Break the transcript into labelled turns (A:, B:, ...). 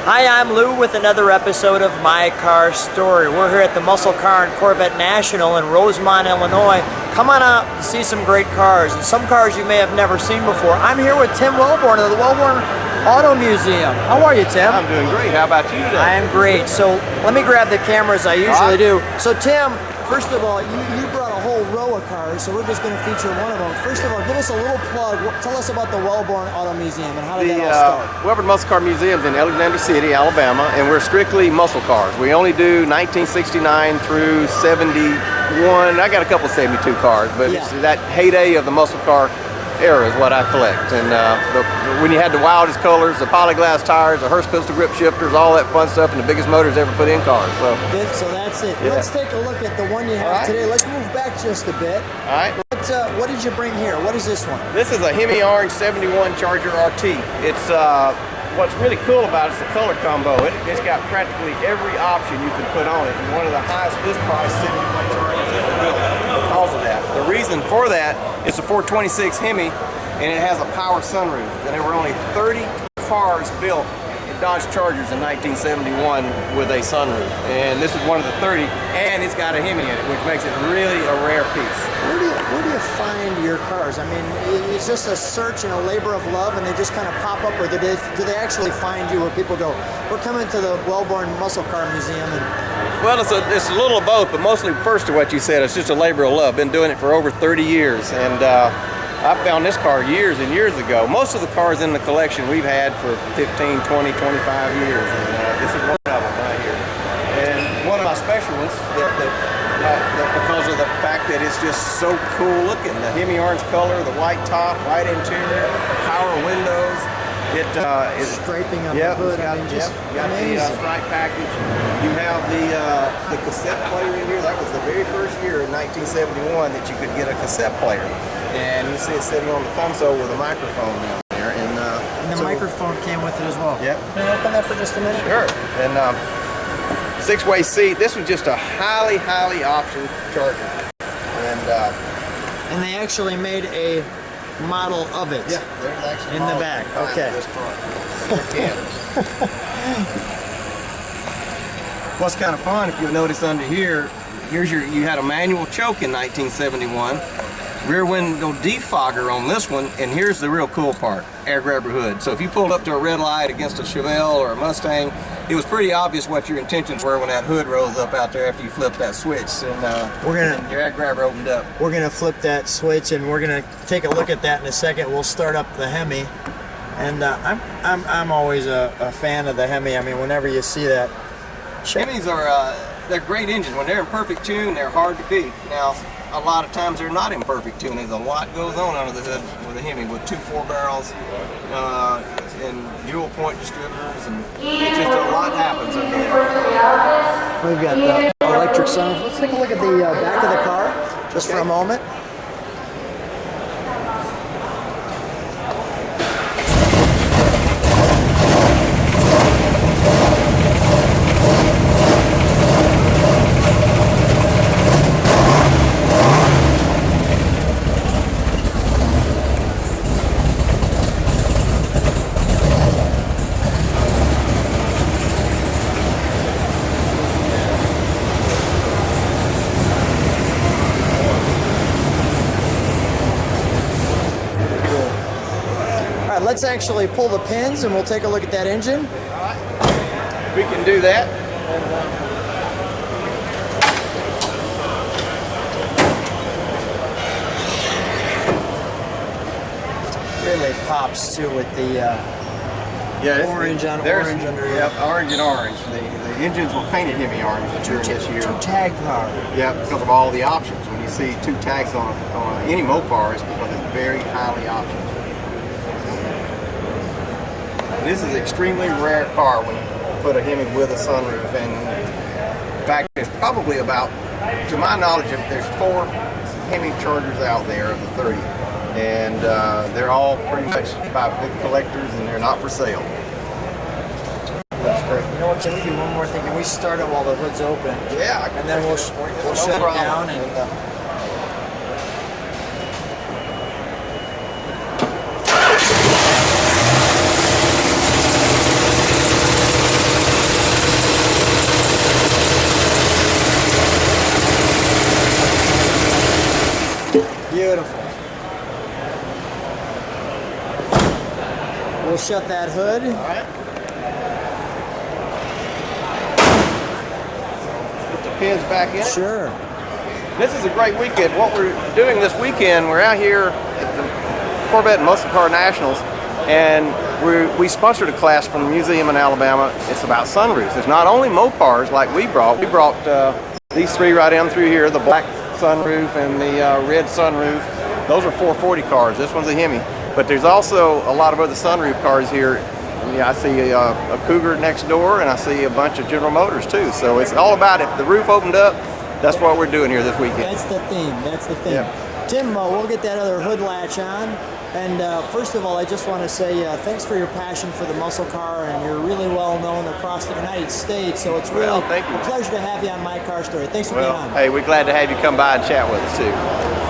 A: Hi, I'm Lou with another episode of My Car Story. We're here at the Musclecar and Corvette National in Rosemont, Illinois. Come on out and see some great cars, and some cars you may have never seen before. I'm here with Tim Wellborn of the Wellborn Auto Museum. How are you, Tim?
B: I'm doing great. How about you today?
A: I am great. So let me grab the camera as I usually do. So Tim, first of all, you brought a whole row of cars, so we're just going to feature one of them. First of all, give us a little plug. Tell us about the Wellborn Auto Museum and how did that all start?
B: Wellborn Musclecar Museum is in Alexander City, Alabama, and we're strictly muscle cars. We only do 1969 through 71. I got a couple of 72 cars, but it's that heyday of the muscle car era is what I collect. And when you had the wildest colors, the polyglass tires, the Hurst pistol grip shifters, all that fun stuff, and the biggest motors ever put in cars. So
A: that's it.
B: Yeah.
A: Let's take a look at the one you have today. Let's move back just a bit.
B: All right.
A: What did you bring here? What is this one?
B: This is a Hemi Orange 71 Charger RT. It's what's really cool about it is the color combo. It's got practically every option you can put on it, and one of the highest list price 71 Chargers ever built because of that. The reason for that is a 426 Hemi, and it has a power sunroof. And there were only 30 cars built in Dodge Chargers in 1971 with a sunroof, and this is one of the 30, and it's got a Hemi in it, which makes it really a rare piece.
A: Where do you find your cars? I mean, it's just a search and a labor of love, and they just kind of pop up, or do they actually find you where people go, we're coming to the Wellborn Musclecar Museum?
B: Well, it's a little of both, but mostly first to what you said, it's just a labor of love. Been doing it for over 30 years, and I found this car years and years ago. Most of the cars in the collection we've had for 15, 20, 25 years, and this is one of them right here. And one of my special ones, because of the fact that it's just so cool looking. The Hemi orange color, the white top, white interior, power windows. It is
A: striping on the hood.
B: Got,
A: just
B: got the stripe package. You have the cassette player in here. That was the very first year in 1971 that you could get a cassette player. And you see it sitting on the console with a microphone down there. And
A: the microphone came with it as well.
B: Yep.
A: Can you open that for just a minute?
B: Sure. And six-way seat. This was just a highly optioned Charger.
A: And they actually made a model of it.
B: Yeah, there's actually
A: in the back. Okay.
B: What's kind of fun, if you'll notice under here, you had a manual choke in 1971. Rear window defogger on this one, and here's the real cool part, air grabber hood. So if you pulled up to a red light against a Chevelle or a Mustang, it was pretty obvious what your intentions were when that hood rose up out there after you flipped that switch, and your air grabber opened up.
A: We're gonna flip that switch, and we're gonna take a look at that in a second. We'll start up the Hemi, and I'm always a fan of the Hemi. I mean, whenever you see that.
B: Hemis are they're great engines. When they're in perfect tune, they're hard to beat. Now, a lot of times they're not in perfect tune. There's a lot goes on under the hood with a Hemi, with 2 4-barrels and dual point distributors, and it's just a lot happens under there.
A: We've got the electric sunroof. Let's take a look at the back of the car just for a moment. Let's actually pull the pins and we'll take a look at that engine.
B: All right. We can do that.
A: Really pops too with the orange on orange under here.
B: Yep, orange and orange. The engines were painted Hemi orange during this year.
A: 2 tag car.
B: Yeah, because of all the options. When you see 2 tags on any Mopar, it's because it's very highly optioned. This is an extremely rare car when you put a Hemi with a sunroof, and in fact, there's probably about, to my knowledge, there's 4 Hemi Chargers out there of the 30, and they're all pretty much by big collectors, and they're not for sale.
A: That's great. You know what? Can we do one more thing? Can we start it while the hood's open?
B: Yeah,
A: and then we'll shut it down and. shut that hood.
B: All right. Put the pins back in.
A: Sure.
B: This is a great weekend. What we're doing this weekend, we're out here at the Corvette Musclecar Nationals, and we sponsored a class from the museum in Alabama. It's about sunroofs. It's not only Mopars like we brought. We brought these three right down through here, the black sunroof and the red sunroof. Those are 440 cars. This one's a Hemi. But there's also a lot of other sunroof cars here. Yeah, I see a Cougar next door, and I see a bunch of General Motors too. So it's all about if the roof opened up, that's what we're doing here this weekend.
A: That's the theme. That's the theme.
B: Yeah.
A: Tim, we'll get that other hood latch on. And first of all, I just want to say thanks for your passion for the muscle car, and you're really well known across the United States. So it's really
B: thank you.
A: a pleasure to have you on My Car Story. Thanks for being on.
B: Hey, we're glad to have you come by and chat with us too.